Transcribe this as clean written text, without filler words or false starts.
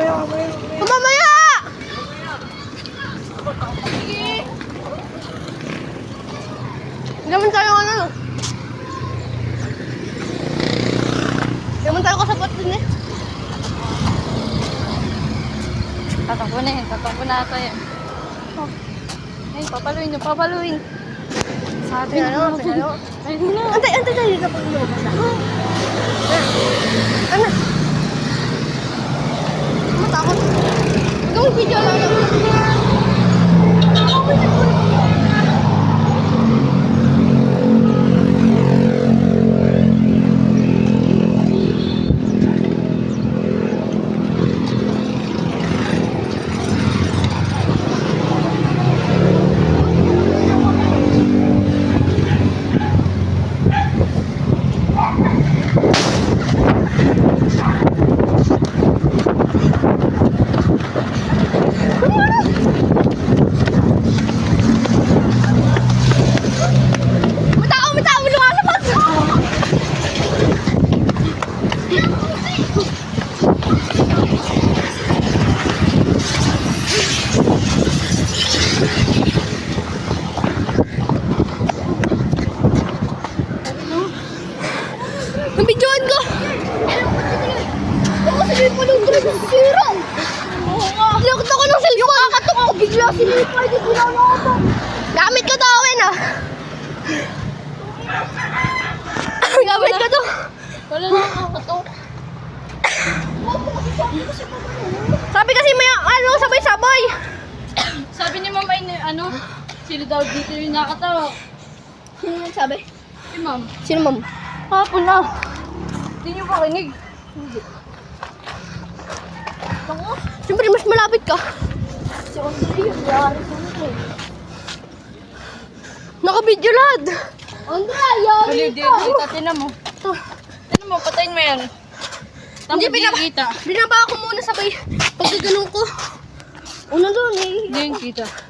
Mamaya! Hindi naman tayo ano. Hindi naman tayo kasapat din eh. Tatakbo na yun. Tatakbo na ata yan. Oh. Ay, papaluin yung papaluin. Sa atin Ano? Ayun na. Antay tayo kapag lumabas na. Ano? Matakot. Gawin video lang lang. Nabidyoan ko! Ako sabihin pa nung dress ng sira! Oo nga! Sinakot ako ng cellphone! Yung kakatok ako bigla sinipay! Di ko na ako! Gamit ko to, Owen ah! Gamit ko to! Wala na kakatok. Sabi kasi may ano, sabay-sabay! Sabi ni Ma'am ay ano, sino daw dito yung nakatawa. Sino yung sabi? Si Ma'am. Sino ma'am? Hapon na. Hindi niyo pakinig. Ako? Siyempre mas malapit ka. Si Andre yung yari sa mga. Naka-video lad! Andre, yari ka. Tinan mo. Tinan mo, patayin mo yan. Hindi, kita. binaba ako muna sabay. Pag ganun ko. Una doon eh. Hindi yung kita.